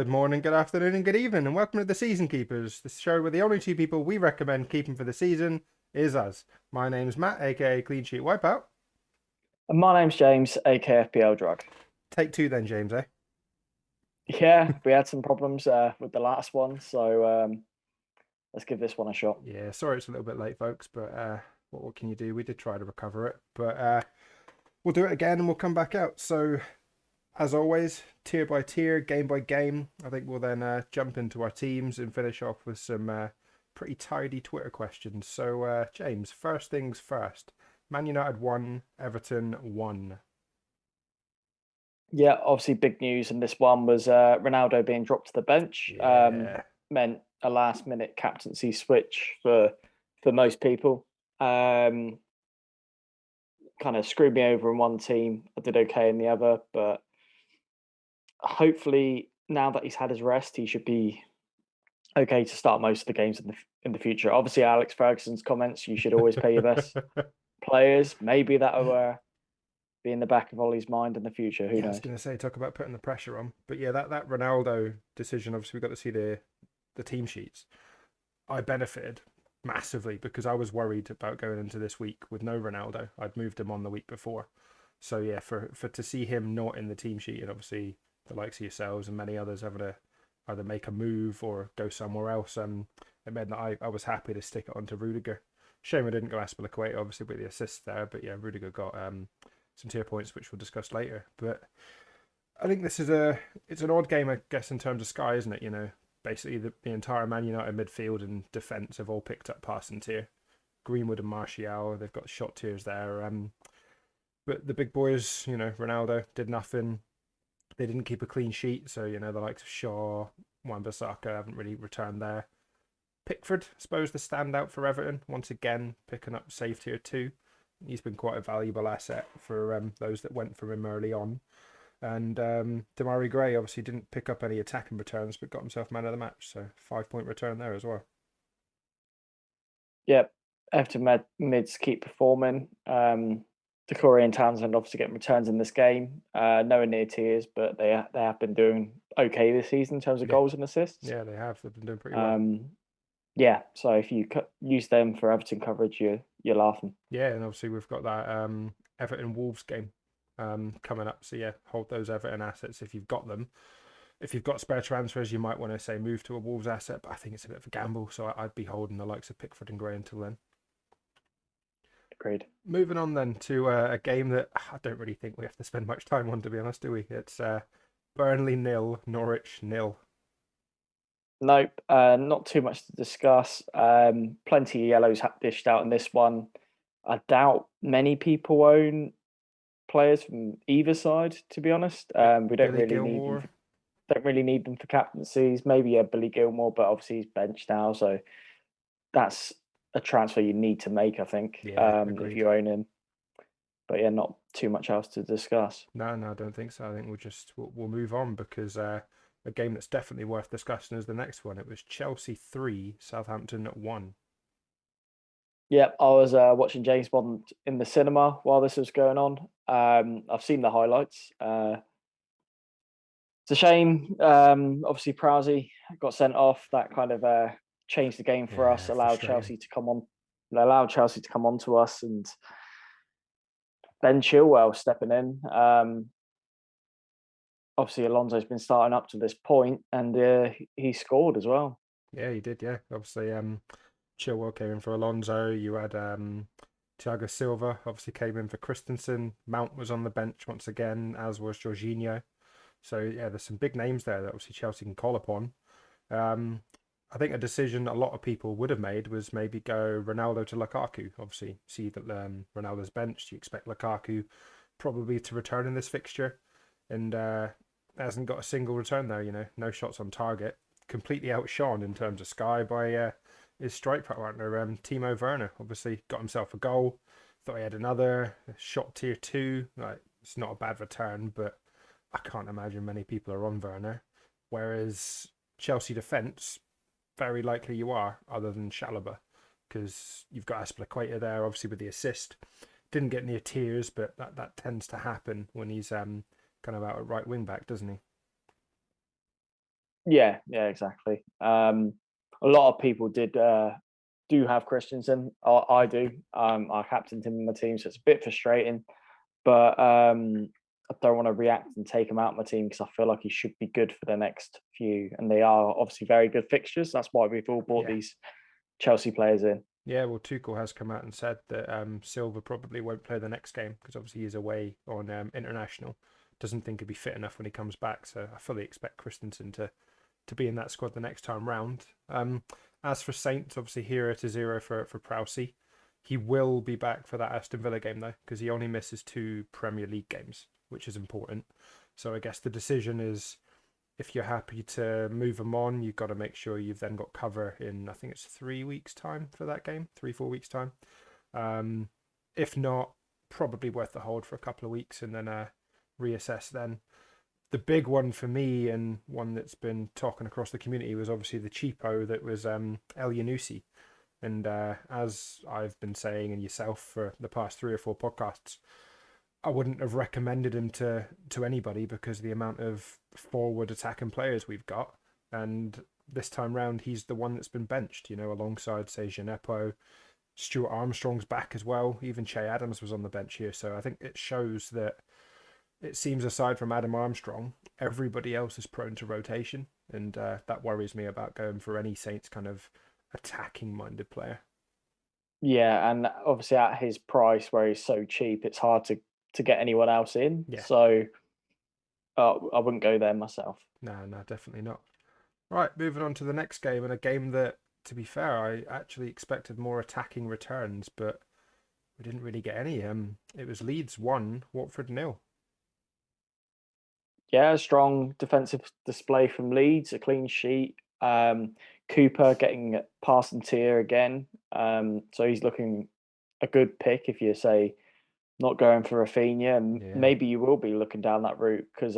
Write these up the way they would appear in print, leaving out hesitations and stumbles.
Good morning, good afternoon, and good evening, and welcome to the Season Keepers, the show where the only two people we recommend keeping for the season is us. My name's Matt, aka Clean Sheet Wipeout. And my name's James, aka FPL Drug. Take two then, James, eh? Yeah, we had some problems with the last one, so let's give this one a shot. Yeah, sorry it's a little bit late, folks, but what can you do? We did try to recover it, but we'll do it again and we'll come back out. So, as always, tier by tier, game by game, I think we'll then jump into our teams and finish off with some pretty tidy Twitter questions. So, James, first things first. Man United 1, Everton 1. Yeah, obviously big news in this one was Ronaldo being dropped to the bench. Yeah. Meant a last minute captaincy switch for most people. Kind of screwed me over in one team. I did okay in the other, but hopefully now that he's had his rest, he should be okay to start most of the games in the future. Obviously, Alex Ferguson's comments: you should always pay your best players. Maybe that'll be in the back of Ollie's mind in the future. Who Yeah, I was knows? going to say, talk about putting the pressure on. But yeah, that Ronaldo decision, obviously, we got to see the team sheets. I benefited massively because I was worried about going into this week with no Ronaldo. I'd moved him on the week before. So yeah, for to see him not in the team sheet, and obviously the likes of yourselves and many others having to either make a move or go somewhere else, it meant that I was happy to stick it onto Rudiger. Shame I didn't go Aspilicueta, obviously with the assist there, but yeah, Rudiger got some tier points which we'll discuss later. But I think this is it's an odd game, I guess, in terms of Sky, isn't it? You know, basically the entire Man United midfield and defence have all picked up passing tier. Greenwood and Martial, they've got shot tiers there. But the big boys, you know, Ronaldo did nothing. They didn't keep a clean sheet, so you know the likes of Shaw, Wan-Bissaka haven't really returned there. Pickford, I suppose, the standout for Everton once again, picking up save tier 2. He's been quite a valuable asset for those that went for him early on. And Damari Gray obviously didn't pick up any attacking returns, but got himself man of the match. So 5 point return there as well. Yep, Everton mids keep performing. Decore and Townsend obviously getting returns in this game. Nowhere near tiers, but they have been doing okay this season in terms of Yeah, goals and assists. yeah, they have. They've been doing pretty well. Yeah, so if you use them for Everton coverage, you're laughing. Yeah, and obviously we've got that Everton Wolves game coming up. So yeah, hold those Everton assets if you've got them. If you've got spare transfers, you might want to say move to a Wolves asset, but I think it's a bit of a gamble. So I'd be holding the likes of Pickford and Gray until then. Agreed. Moving on then to a game that I don't really think we have to spend much time on, to be honest, do we? It's Burnley nil, Norwich nil. Nope, not too much to discuss. Plenty of yellows dished out in this one. I doubt many people own players from either side, to be honest. We don't Billy really need them. Gilmore. Don't really need them for captaincies. Maybe a Billy Gilmore, but obviously he's benched now, so that's a transfer you need to make, I think, Yeah, if agreed. you own him. But yeah, not too much else to discuss. No, I don't think so. I think we'll move on because a game that's definitely worth discussing is the next one. It was Chelsea 3, Southampton 1. Yeah, I was watching James Bond in the cinema while this was going on. I've seen the highlights. It's a shame. Obviously, Prowsey got sent off. That kind of changed the game for us. Yeah, frustrating. Allowed Chelsea to come on to us, and Ben Chilwell stepping in. Obviously, Alonso's been starting up to this point, and he scored as well. Yeah, he did. Yeah, obviously, Chilwell came in for Alonso. You had Thiago Silva obviously came in for Christensen. Mount was on the bench once again, as was Jorginho. So yeah, there's some big names there that obviously Chelsea can call upon. Um, I think a decision a lot of people would have made was maybe go Ronaldo to Lukaku. Obviously, see that Ronaldo's benched. You expect Lukaku probably to return in this fixture, and hasn't got a single return there. You know, no shots on target. Completely outshone in terms of Sky by his strike partner, Timo Werner. Obviously, got himself a goal. Thought he had another shot tier 2. Like, it's not a bad return, but I can't imagine many people are on Werner. Whereas Chelsea defence, very likely you are, other than Chalobah, because you've got Aspilicueta there, obviously with the assist. Didn't get near tears, but that tends to happen when he's kind of out at right wing back, doesn't he? Yeah, yeah, exactly. A lot of people do have Christensen. I do. I captained him in my team, so it's a bit frustrating. But I don't want to react and take him out of my team because I feel like he should be good for the next few, and they are obviously very good fixtures. That's why we've all bought Yeah. these Chelsea players in. Yeah, well, Tuchel has come out and said that Silva probably won't play the next game because obviously he's away on international. Doesn't think he'd be fit enough when he comes back, so I fully expect Christensen to be in that squad the next time round. As for Saints, obviously 0-0 for Prowsey. He will be back for that Aston Villa game though, because he only misses 2 Premier League games, which is important. So I guess the decision is, if you're happy to move him on, you've got to make sure you've then got cover in, I think it's 3 weeks' time for that game, 3-4 weeks' time. If not, probably worth the hold for a couple of weeks and then reassess then. The big one for me, and one that's been talking across the community, was obviously the cheapo that was El Yanusi. And as I've been saying, and yourself for the past 3 or 4 podcasts, I wouldn't have recommended him to anybody because of the amount of forward attacking players we've got. And this time round, he's the one that's been benched, alongside, say, Gineppo. Stuart Armstrong's back as well. Even Che Adams was on the bench here. So I think it shows that it seems, aside from Adam Armstrong, everybody else is prone to rotation. And that worries me about going for any Saints kind of attacking-minded player. Yeah, and obviously at his price, where he's so cheap, it's hard to get anyone else in. Yeah, So I wouldn't go there myself. no, definitely not. Right, moving on to the next game, and a game that, to be fair, I actually expected more attacking returns, but we didn't really get any. It was Leeds 1, Watford 0. Yeah, a strong defensive display from Leeds, a clean sheet. Cooper getting past and tier again. So he's looking a good pick if you say not going for Rafinha. And Yeah, maybe you will be looking down that route because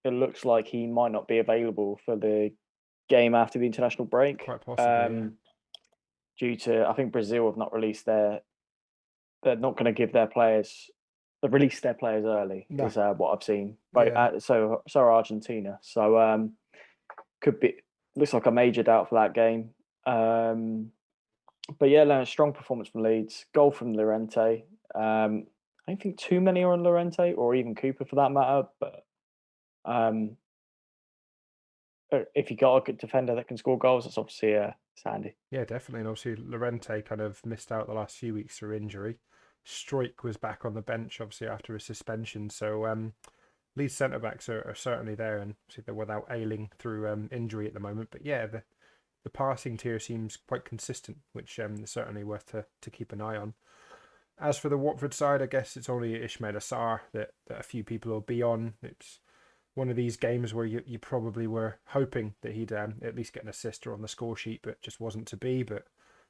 it looks like he might not be available for the game after the international break. quite possibly, yeah. Due to, I think Brazil have not released they're not going to give their players, they release their players early, No, is what I've seen. But yeah, so are Argentina. So could be, looks like a major doubt for that game. But yeah, no, strong performance from Leeds. Goal from Llorente. I don't think too many are on Llorente or even Cooper for that matter. But um, if you got a good defender that can score goals, that's obviously it's handy. yeah, definitely. And obviously, Lorente kind of missed out the last few weeks through injury. Strike was back on the bench, obviously, after his suspension. So, Leeds centre backs are certainly there, and obviously they're without Ailing through injury at the moment. But yeah, the passing tier seems quite consistent, which is certainly worth to keep an eye on. As for the Watford side, I guess it's only Ismail Assar that a few people will be on. It's one of these games where you probably were hoping that he'd at least get an assist or on the score sheet, but just wasn't to be. But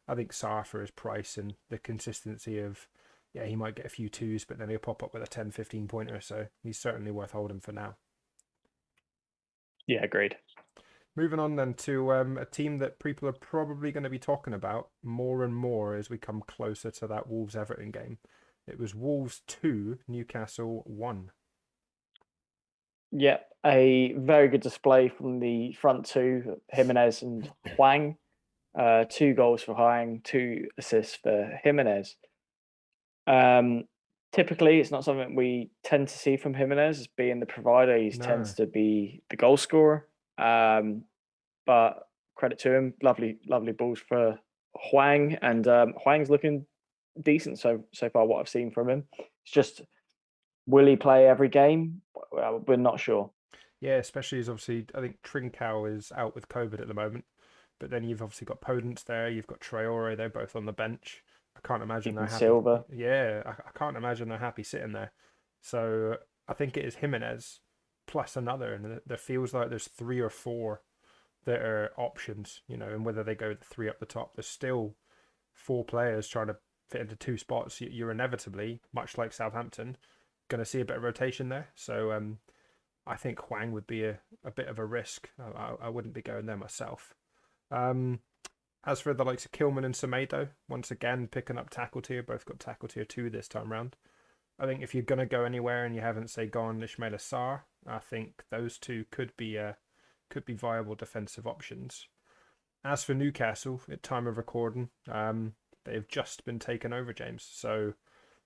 I think Sarr, for his price and the consistency of, yeah, he might get a few twos, but then he'll pop up with a 10-15 pointer. So he's certainly worth holding for now. Yeah, agreed. Moving on then to a team that people are probably going to be talking about more and more as we come closer to that Wolves Everton game. It was Wolves 2, Newcastle 1. Yeah, a very good display from the front two, Jimenez and Huang. 2 goals for Huang, 2 assists for Jimenez. Um, Typically, it's not something we tend to see from Jimenez as being the provider. He tends No. to be the goal scorer. But credit to him, lovely balls for Huang, and Huang's looking decent so far. What I've seen from him, it's just, will he play every game? Well, we're not sure. Yeah, especially as obviously I think Trincao is out with COVID at the moment. But then you've obviously got Podence there, you've got Traore, they're both on the bench. I can't imagine they're Even happy. Silva. Yeah, I can't imagine they're happy sitting there. So I think it is Jimenez plus another, and there feels like there's 3 or 4 that are options, and whether they go the 3 up the top, there's still 4 players trying to fit into 2 spots. You're inevitably, much like Southampton, going to see a bit of rotation there. So I think Huang would be a bit of a risk. I wouldn't be going there myself. Um, as for the likes of Kilman and Semedo, once again picking up tackle tier, both got tackle tier 2 this time round. I think if you're going to go anywhere and you haven't, say, gone Ismail Assar, I think those two could be could be viable defensive options. As for Newcastle, at time of recording, they've just been taken over, James. So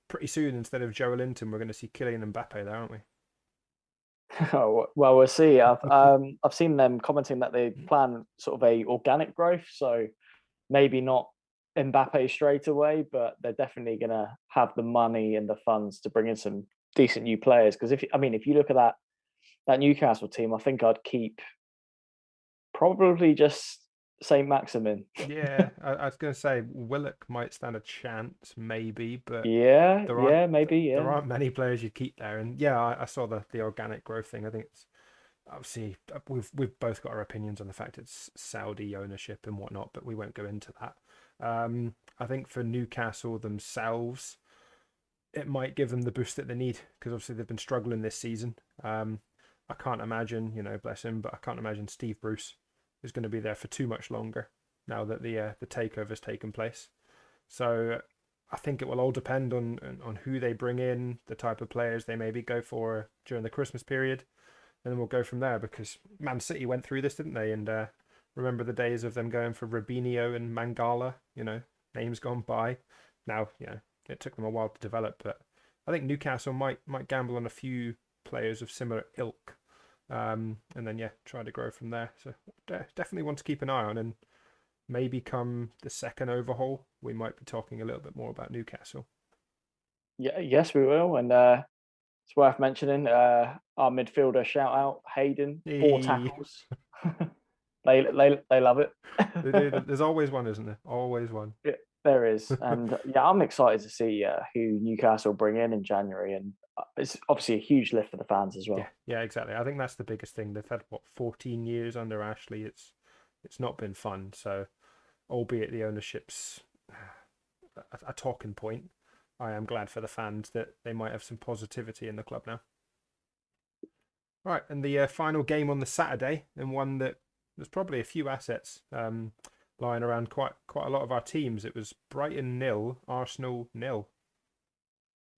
pretty soon, instead of Joe Linton, we're going to see Kylian Mbappe there, aren't we? Well, we'll see. I've seen them commenting that they plan sort of a organic growth, so maybe not Mbappe straight away, but they're definitely going to have the money and the funds to bring in some decent new players. Because if you look at that Newcastle team, I think I'd keep probably just Saint Maximin. Yeah, I was going to say Willock might stand a chance, maybe, but Yeah, there aren't yeah, maybe, there yeah. aren't many players you'd keep there. And yeah, I saw the organic growth thing. I think it's obviously we've both got our opinions on the fact it's Saudi ownership and whatnot, but we won't go into that. I think for Newcastle themselves, it might give them the boost that they need because obviously they've been struggling this season. I can't imagine, bless him, but I can't imagine Steve Bruce is going to be there for too much longer now that the takeover has taken place. So I think it will all depend on who they bring in, the type of players they maybe go for during the Christmas period, and then we'll go from there. Because Man City went through this, didn't they? And remember the days of them going for Robinho and Mangala. Names gone by. Now, it took them a while to develop, but I think Newcastle might gamble on a few players of similar ilk, and then try to grow from there. So definitely want to keep an eye on, and maybe come the second overhaul, we might be talking a little bit more about Newcastle. Yeah, yes, we will. And it's worth mentioning our midfielder shout out Hayden, 4 Hey. tackles. they love it. There's always one, isn't there? Always one. Yeah, there is, and I'm excited to see who Newcastle bring in January, and it's obviously a huge lift for the fans as well. Yeah, exactly. I think that's the biggest thing. They've had 14 years under Ashley. It's not been fun. So, albeit the ownership's a talking point, I am glad for the fans that they might have some positivity in the club now. Right, and the final game on the Saturday, and one that there's probably a few assets lying around quite a lot of our teams. It was Brighton 0, Arsenal 0.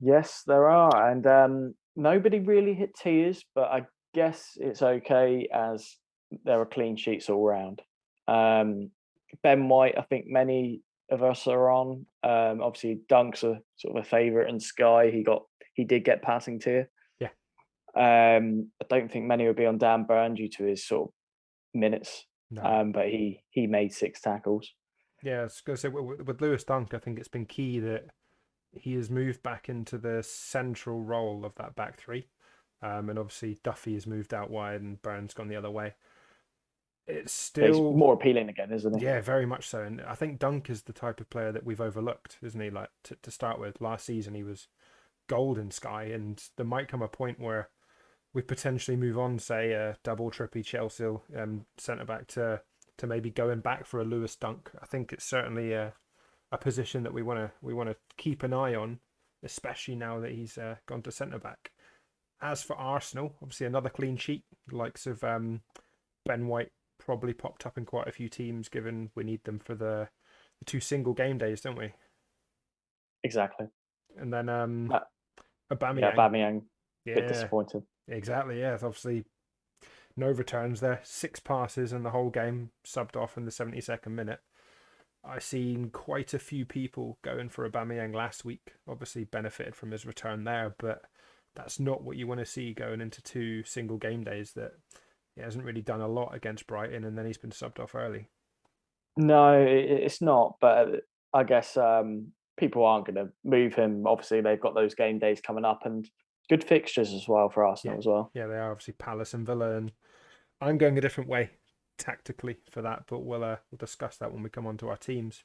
Yes, there are, and nobody really hit tears, but I guess it's okay as there are clean sheets all round. Ben White, I think many of us are on. Obviously, Dunk's a sort of a favourite, and Sky he did get passing tier. Yeah. I don't think many would be on Dan Burn due to his sort of minutes. No. But he made 6 tackles. Yeah, I was going to say with Lewis Dunk, I think it's been key that he has moved back into the central role of that back three. And obviously Duffy has moved out wide and Burns gone the other way. It's still He's more appealing again, isn't he? Yeah, very much so. And I think Dunk is the type of player that we've overlooked, isn't he? Like to start with, last season he was golden Sky, and there might come a point where we potentially move on, say a double trippy Chelsea centre back to maybe going back for a Lewis Dunk. I think it's certainly a position that we want to keep an eye on, especially now that he's gone to centre back. As for Arsenal, obviously another clean sheet, likes of Ben White probably popped up in quite a few teams, given we need them for the 2 single game days, don't we? Exactly. And then Aubameyang. Yeah, Aubameyang, Yeah, bit disappointed. exactly. Yeah, it's obviously no returns there. 6 passes in the whole game, subbed off in the 72nd minute. I seen quite a few people going for Aubameyang last week. Obviously benefited from his return there, but that's not what you want to see going into 2 single game days. That he hasn't really done a lot against Brighton, and then he's been subbed off early. No, it's not. But I guess people aren't going to move him. Obviously, they've got those game days coming up, and good fixtures as well for Arsenal as well. Yeah, they are obviously Palace and Villa, and I'm going a different way tactically for that, but we'll discuss that when we come on to our teams.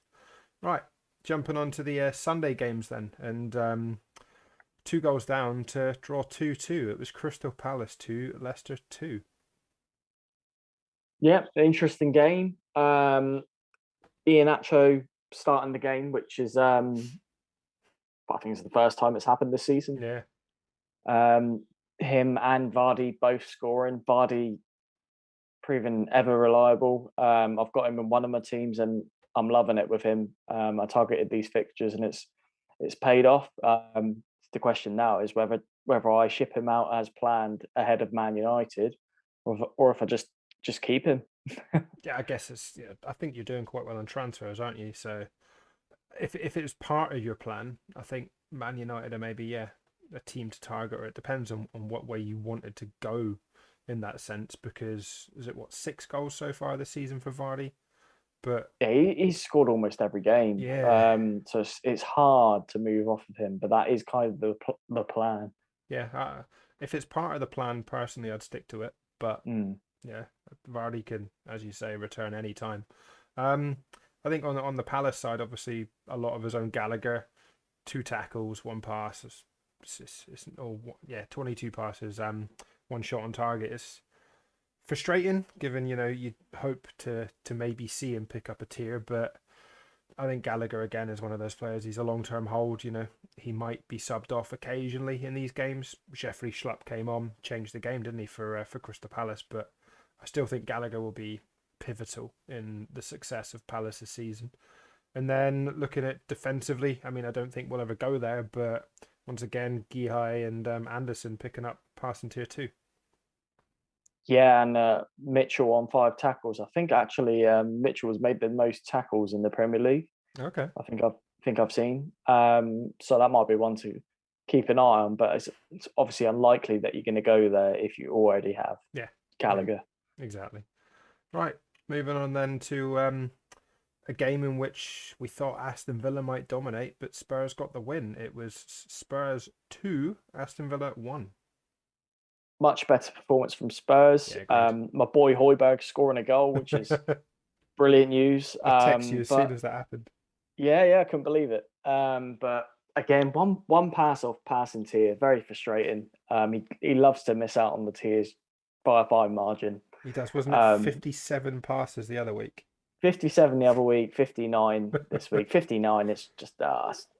Right, jumping on to the Sunday games then, and 2 goals down to draw 2-2. It was Crystal Palace 2, Leicester 2. Yeah, interesting game. Iheanacho starting the game, which is I think it's the first time it's happened this season. Yeah. Him and Vardy both scoring. Vardy proven ever reliable. I've got him in one of my teams, and I'm loving it with him. I targeted these fixtures, and it's paid off. The question now is whether I ship him out as planned ahead of Man United, or if I just just keep him. Yeah, I guess it's. Yeah, I think you're doing quite well on transfers, aren't you? So if it was part of your plan, I think Man United are maybe a team to target, or it depends on what way you wanted to go in that sense. Because is it what 6 goals so far this season for Vardy? But Yeah, he's scored almost every game. yeah, So it's hard to move off of him, but that is kind of the plan. yeah. If it's part of the plan, personally, I'd stick to it. But Mm. yeah, Vardy can, as you say, return any time. Um, I think on the Palace side, obviously, a lot of his own Gallagher, 2 tackles, 1 pass. It's 22 passes, 1 shot on target. It's frustrating, given you hope to maybe see him pick up a tier, but I think Gallagher again is one of those players. He's a long-term hold. He might be subbed off occasionally in these games. Jeffrey Schlupp came on, changed the game, didn't he, for Crystal Palace? But I still think Gallagher will be pivotal in the success of Palace's season. And then looking at defensively, I mean, I don't think we'll ever go there, but once again, Gihai and Anderson picking up passing tier 2. Yeah, and Mitchell on 5 tackles. I think actually Mitchell has made the most tackles in the Premier League. Okay. I think I've seen. So that might be one to keep an eye on, but it's obviously unlikely that you're going to go there if you already have Yeah. Gallagher. Exactly. Right. Moving on then to a game in which we thought Aston Villa might dominate, but Spurs got the win. It was Spurs 2, Aston Villa 1. Much better performance from Spurs. Yeah, agreed. My boy Højbjerg scoring a goal, which is brilliant news. I text you as soon But as that happened. yeah, I couldn't believe it. But again, one pass off passing tier, very frustrating. He loves to miss out on the tiers by a fine margin. He does, wasn't it? 57 passes the other week. 57 the other week, 59 this week. 59 is just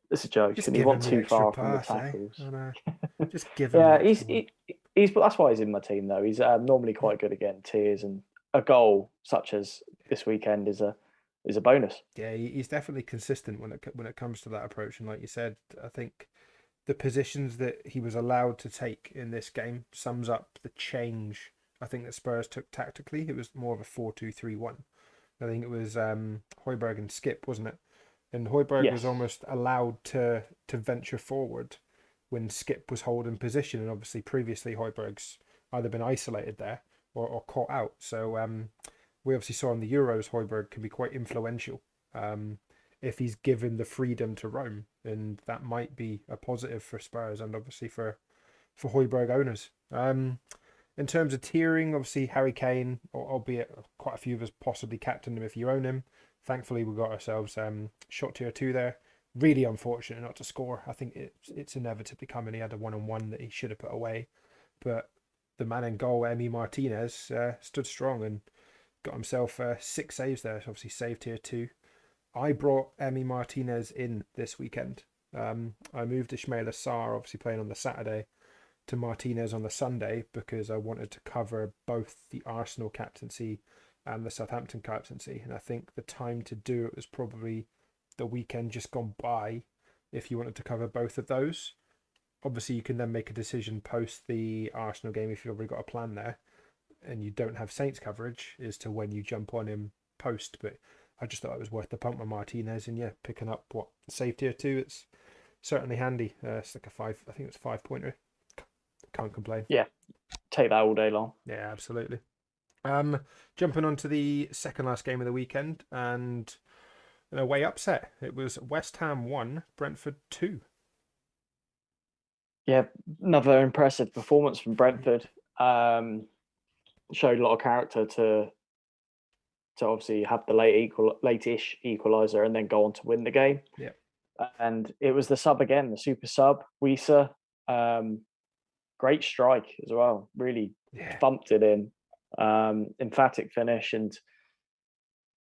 it's a joke, Just and he give him went the too extra far from the pass, eh? tackles. I know. Just give him the Yeah, extra one. he's that's why he's in my team though. He's normally quite good at getting tiers, and a goal such as this weekend is a bonus. Yeah, he's definitely consistent when it comes to that approach. And like you said, I think the positions that he was allowed to take in this game sums up the change I think that Spurs took tactically. It was more of a 4-2-3-1. I think it was Højbjerg and Skip, wasn't it? And Højbjerg was Yes. almost allowed to venture forward when Skip was holding position, and obviously previously Højbjerg's either been isolated there or caught out. So we obviously saw in the Euros Højbjerg can be quite influential if he's given the freedom to roam, and that might be a positive for Spurs and obviously for Højbjerg owners. In terms of tiering, obviously Harry Kane, albeit quite a few of us possibly captained him if you own him. Thankfully, we got ourselves shot tier 2 there. Really unfortunate not to score. I think it's inevitably coming. He had a 1-on-1 that he should have put away. But the man in goal, Emi Martinez, stood strong and got himself 6 saves there. So obviously saved tier 2. I brought Emi Martinez in this weekend. I moved Ismaila Sarr, obviously playing on the Saturday, to Martinez on the Sunday because I wanted to cover both the Arsenal captaincy and the Southampton captaincy. And I think the time to do it was probably the weekend just gone by if you wanted to cover both of those. Obviously, you can then make a decision post the Arsenal game if you've already got a plan there and you don't have Saints coverage as to when you jump on him post. But I just thought it was worth the pump with Martinez, and yeah, picking up save tier 2. It's certainly handy. It's like a 5. I think it's 5-pointer. Can't complain. Yeah, take that all day long. Yeah, absolutely. Jumping on to the second last game of the weekend, and an away upset. It was West Ham 1, Brentford 2. Yeah, another impressive performance from Brentford. Showed a lot of character to obviously have the late-ish equaliser and then go on to win the game. Yeah. And it was the sub again, the super sub, Wisa. Great strike as well. Really thumped it in. Emphatic finish and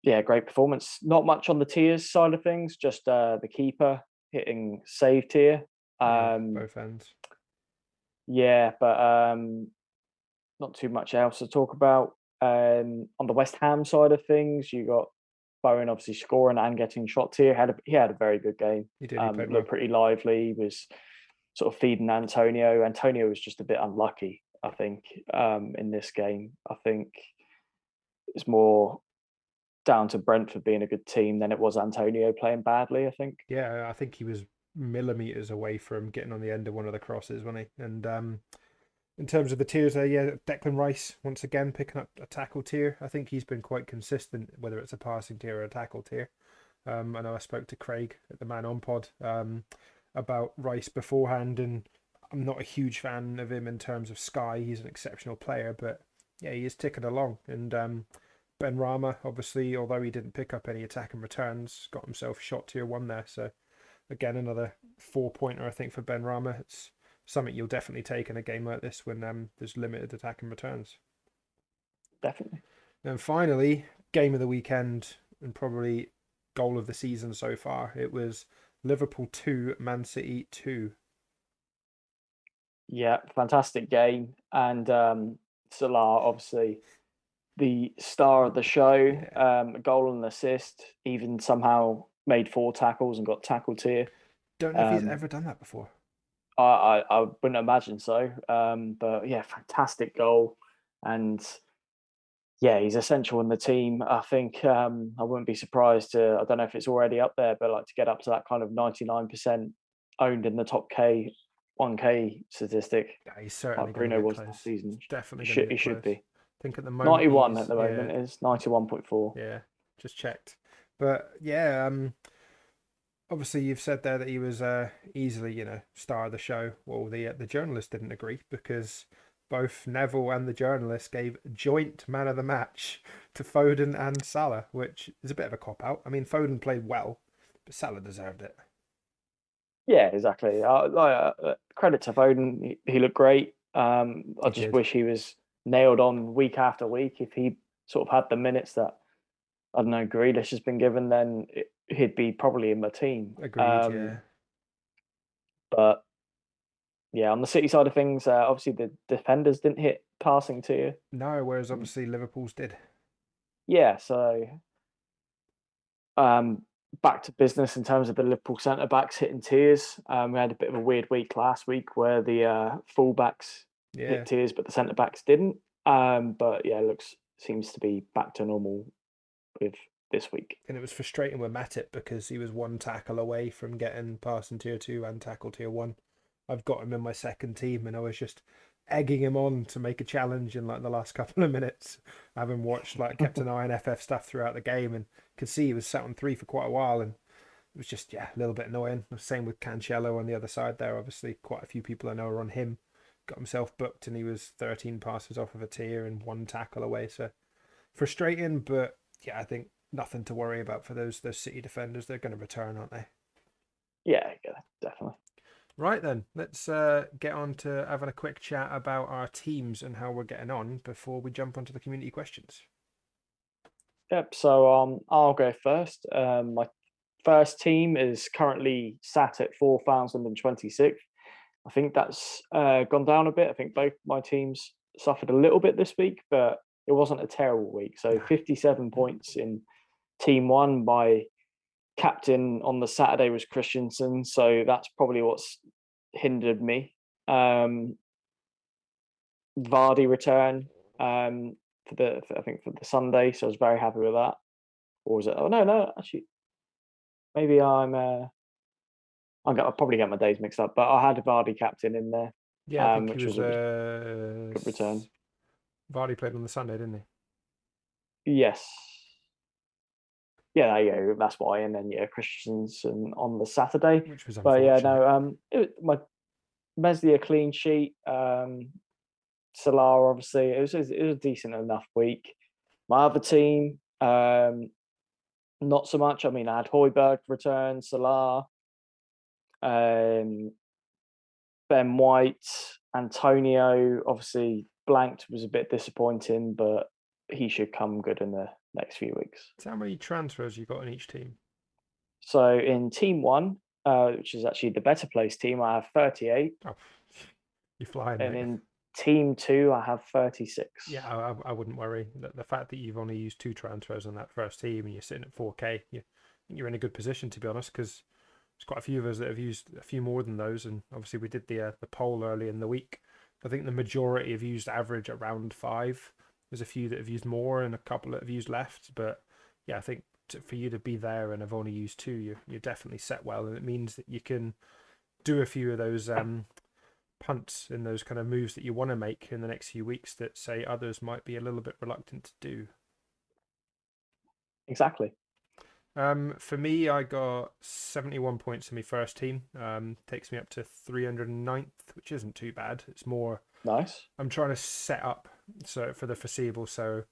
yeah, great performance. Not much on the tiers side of things, just the keeper hitting save tier. Both ends. Yeah, but not too much else to talk about. On the West Ham side of things, you got Bowen obviously scoring and getting shot tier. He had a very good game. He did. He played well. Looked pretty lively. He was sort of feeding Antonio. Antonio was just a bit unlucky, I think, in this game. I think it's more down to Brentford being a good team than it was Antonio playing badly, I think. Yeah, I think he was millimeters away from getting on the end of one of the crosses, wasn't he? And in terms of the tiers there, yeah, Declan Rice once again picking up a tackle tier. I think he's been quite consistent, whether it's a passing tier or a tackle tier. I know I spoke to Craig at the Man On Pod about Rice beforehand, and I'm not a huge fan of him in terms of Sky. He's an exceptional player, but yeah, he is ticking along. And Ben Rama, obviously, although he didn't pick up any attack and returns, got himself shot tier one there. So again, another 4-pointer, I think, for Ben Rama. It's something you'll definitely take in a game like this when there's limited attack and returns. Definitely. And finally, game of the weekend and probably goal of the season so far. It was Liverpool 2, Man City 2. Yeah, fantastic game. And Salah, obviously, the star of the show, Yeah. a goal and an assist, even somehow made 4 tackles and got tackled here. Don't know if he's ever done that before. I wouldn't imagine so. But yeah, fantastic goal. And yeah, he's essential in the team. I think I wouldn't be surprised to, I don't know if it's already up there, but like to get up to that kind of 99% owned in the top 1K statistic, Yeah, he's certainly like going to Bruno get was last close. season. Definitely He going to should, get he should close. be. I think at the moment 91 at he's, the yeah, moment, is 91.4. yeah, just checked. But yeah, obviously you've said there that he was easily, star of the show. Well, the journalist didn't agree because both Neville and the journalist gave joint man of the match to Foden and Salah, which is a bit of a cop out. I mean, Foden played well, but Salah deserved it. Yeah, exactly. Credit to Foden. He looked great. I He just did. wish he was nailed on week after week. If he sort of had the minutes that, I don't know, Grealish has been given, then he'd be probably in my team. Agreed. Yeah. But yeah, on the City side of things, obviously the defenders didn't hit passing to you. No, whereas obviously Liverpool's did. Yeah, so um, back to business in terms of the Liverpool centre backs hitting tiers. We had a bit of a weird week last week where the full backs Yeah. hit tiers, but the centre backs didn't. But yeah, seems to be back to normal with this week. And it was frustrating with Matip because he was one tackle away from getting past in tier 2 and tackle tier 1. I've got him in my second team and I was just egging him on to make a challenge in like the last couple of minutes, having watched like kept an eye on FF stuff throughout the game and could see he was sat on 3 for quite a while, and it was just, yeah, a little bit annoying. Same with Cancelo on the other side there. Obviously quite a few people I know are on him. Got himself booked and he was 13 passes off of a tier and one tackle away. So frustrating, but yeah, I think nothing to worry about for those City defenders. They're going to return, aren't they? Yeah, definitely. Right then, let's get on to having a quick chat about our teams and how we're getting on before we jump onto the community questions. Yep. So I'll go first. My first team is currently sat at 4,026. I think that's gone down a bit. I think both my teams suffered a little bit this week, but it wasn't a terrible week. So 57 points in team one. My captain on the Saturday was Christensen, so that's probably what's hindered me. Vardy return I think for the Sunday, so I was very happy with that. Or was it? Oh no, actually, maybe I'll probably get my days mixed up, but I had a Vardy captain in there, Yeah, I think he which was was a good return. Vardy played on the Sunday, didn't he? Yes. Yeah, there you go. That's why. And then yeah, Christensen on the Saturday. Which was But yeah, unfortunate. no, my Meslier a clean sheet. Salah, obviously, it was a decent enough week. My other team, not so much. I mean, I had Højbjerg return, Salah, um, Ben White, Antonio. Obviously, blanked was a bit disappointing, but he should come good in the next few weeks. So how many transfers you got in each team? So in team one, which is actually the better place team, I have 38. Oh, you're flying, And mate. in team two, I have 36. Yeah, I wouldn't worry. The fact that you've only used 2 transfers on that first team and you're sitting at 4K, you're in a good position, to be honest, because there's quite a few of us that have used a few more than those. And obviously we did the poll early in the week. I think the majority have used average around 5. There's a few that have used more and a couple that have used left, but yeah, I think for you to be there and have only used two, you're definitely set well, and it means that you can do a few of those punts and those kind of moves that you want to make in the next few weeks that say others might be a little bit reluctant to do. Exactly. For me, I got 71 points in my first team. Takes me up to 309th, which isn't too bad. It's more Nice. I'm trying to set up so for the foreseeable. So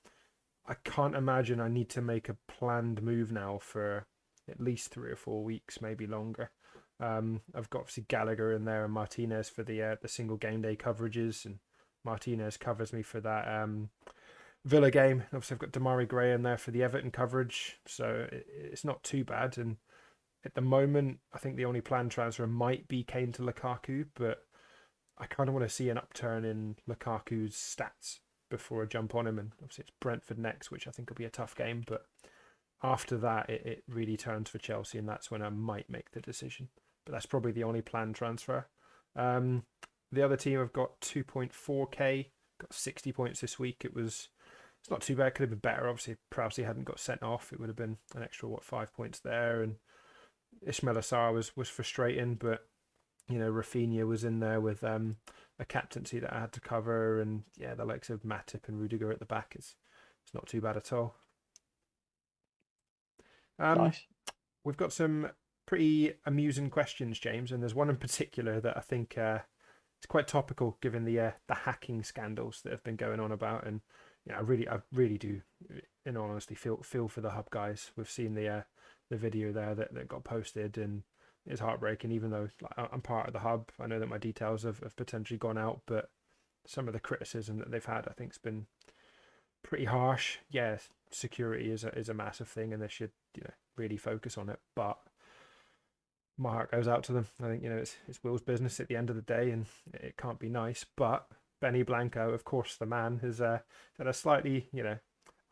I can't imagine I need to make a planned move now for at least 3 or 4 weeks, maybe longer. I've got obviously Gallagher in there and Martinez for the single game day coverages, and Martinez covers me for that Villa game. Obviously, I've got Damari Gray in there for the Everton coverage, so it's not too bad. And at the moment, I think the only planned transfer might be Kane to Lukaku, but I kind of want to see an upturn in Lukaku's stats before I jump on him. And obviously, it's Brentford next, which I think will be a tough game. But after that, it really turns for Chelsea, and that's when I might make the decision. But that's probably the only planned transfer. The other team have got 2.4k, got 60 points this week. It's not too bad. Could have been better. Obviously, Prowsey hadn't got sent off. It would have been an extra 5 points there. And Ismail Assar was frustrating, but Rafinha was in there with a captaincy that I had to cover, and yeah, the likes of Matip and Rudiger at the back it's not too bad at all. Nice. We've got some pretty amusing questions, James, and there's one in particular that I think it's quite topical given the hacking scandals that have been going on about, and yeah, I really do, in all honesty, feel for the Hub guys. We've seen the video there that got posted, and it's heartbreaking. Even though I'm part of the Hub, I know that my details have potentially gone out, but some of the criticism that they've had, I think, has been pretty harsh. Yeah, security is a massive thing, and they should really focus on it. But my heart goes out to them. I think it's Will's business at the end of the day, and it can't be nice. But Benny Blanco, of course, the man has had a slightly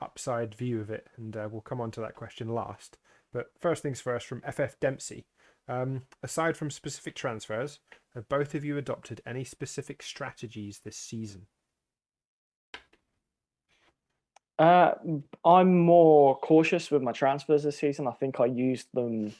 upside view of it, and we'll come on to that question last. But first things first, from FF Dempsey. Aside from specific transfers, have both of you adopted any specific strategies this season? I'm more cautious with my transfers this season. I think I used them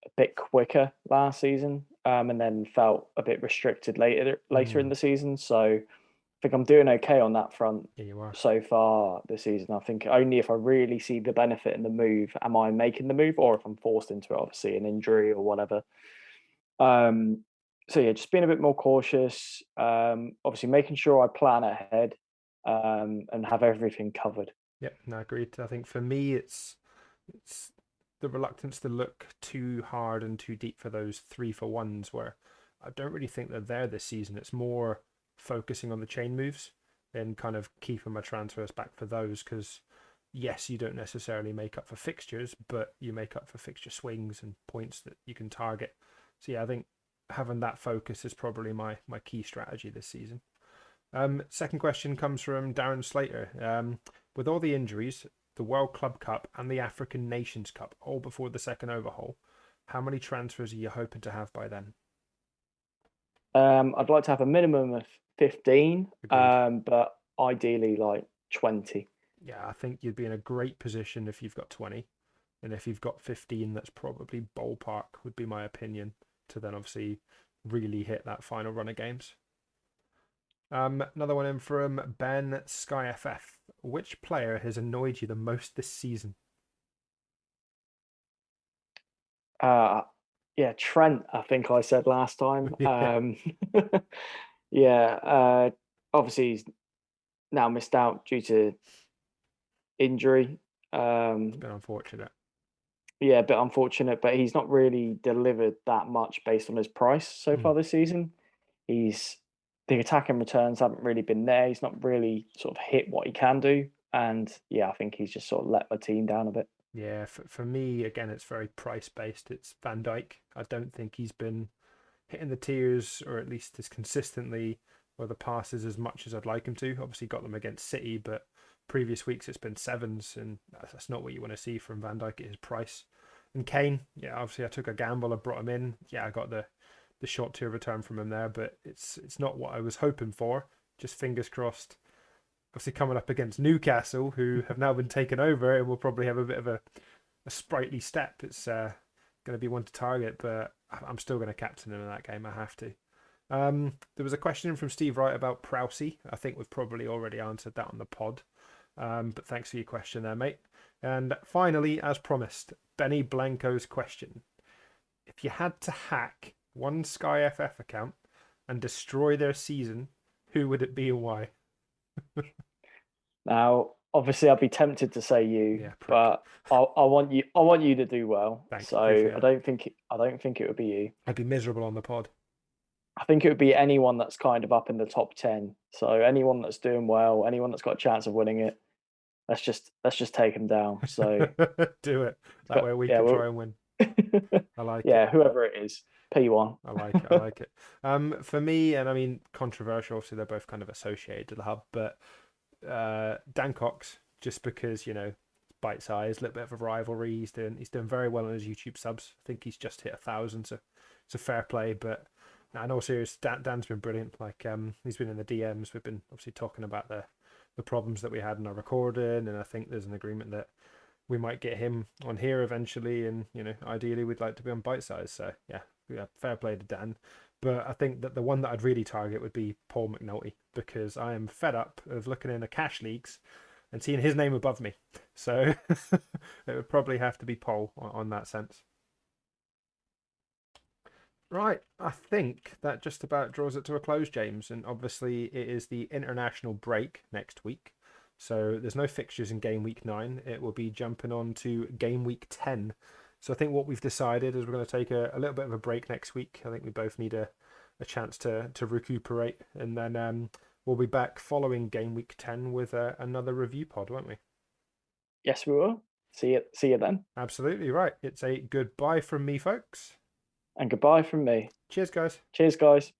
a bit quicker last season, and then felt a bit restricted later in the season. So I think I'm doing okay on that front Yeah, you are. so far this season. I think only if I really see the benefit in the move am I making the move, or if I'm forced into it, obviously an injury or whatever. So yeah, just being a bit more cautious. Obviously making sure I plan ahead, and have everything covered. Yep, no, agreed. I think for me, it's the reluctance to look too hard and too deep for those 3-for-1s where I don't really think they're there this season. It's more focusing on the chain moves and kind of keeping my transfers back for those, because yes, you don't necessarily make up for fixtures, but you make up for fixture swings and points that you can target. So yeah, I think having that focus is probably my key strategy this season. Second question comes from Darren Slater. With all the injuries, the World Club Cup and the African Nations Cup all before the second overhaul, how many transfers are you hoping to have by then? I'd like to have a minimum of 15, Agreed. but ideally like 20. Yeah, I think you'd be in a great position if you've got 20. And if you've got 15, that's probably ballpark, would be my opinion, to then obviously really hit that final run of games. Another one in from Ben SkyFF. Which player has annoyed you the most this season? Uh, yeah, Trent, I think I said last time. Yeah, Yeah, obviously he's now missed out due to injury. it's been unfortunate. Yeah, a bit unfortunate, but he's not really delivered that much based on his price so Mm. far this season. He's The attacking returns haven't really been there. He's not really sort of hit what he can do, and yeah, I think he's just sort of let the team down a bit. Yeah, for me, again, it's very price based. It's Van Dijk. I don't think he's been hitting the tiers, or at least as consistently, or the passes as much as I'd like him to. Obviously, got them against City, but previous weeks it's been sevens, and that's not what you want to see from Van Dijk at his price. And Kane, yeah, obviously I took a gamble. I brought him in. Yeah, I got the short tier return from him there, but it's not what I was hoping for. Just fingers crossed. obviously coming up against Newcastle, who have now been taken over and will probably have a bit of a sprightly step. It's going to be one to target, but I'm still going to captain him in that game. I have to. There was a question from Steve Wright about Prowsey. I think we've probably already answered that on the pod. But thanks for your question there, mate. And finally, as promised, Benny Blanco's question. If you had to hack one Sky FF account and destroy their season, who would it be and why? Now, obviously, I'd be tempted to say you, Yeah, prick. but I want you. I want you to do well. Thanks, So appreciate I it. don't think it would be you. I'd be miserable on the pod. I think it would be anyone that's kind of up in the top 10. So anyone that's doing well, anyone that's got a chance of winning it. Let's just take them down. So do it. That way we can try and win. I like it. Yeah, whoever it is, P1. I like it. I like it. For me, and I mean, controversial. Obviously, they're both kind of associated to the hub, but Dan Cox, just because bite size, a little bit of a rivalry. He's doing very well on his YouTube subs. I think he's just hit 1,000, so it's a fair play. But in all seriousness, Dan's been brilliant. Like he's been in the DMs. We've been obviously talking about the problems that we had in our recording, and I think there's an agreement that we might get him on here eventually, and ideally we'd like to be on bite size. So yeah, fair play to Dan. But I think that the one that I'd really target would be Paul McNulty, because I am fed up of looking in the cash leagues and seeing his name above me. So it would probably have to be Paul on that sense. Right, I think that just about draws it to a close, James. And obviously it is the international break next week. So there's no fixtures in game week 9. It will be jumping on to game week 10. So I think what we've decided is we're going to take a little bit of a break next week. I think we both need a chance to recuperate. And then we'll be back following game week 10 with another review pod, won't we? Yes, we will. See you then. Absolutely right. It's a goodbye from me, folks. And goodbye from me. Cheers, guys. Cheers, guys.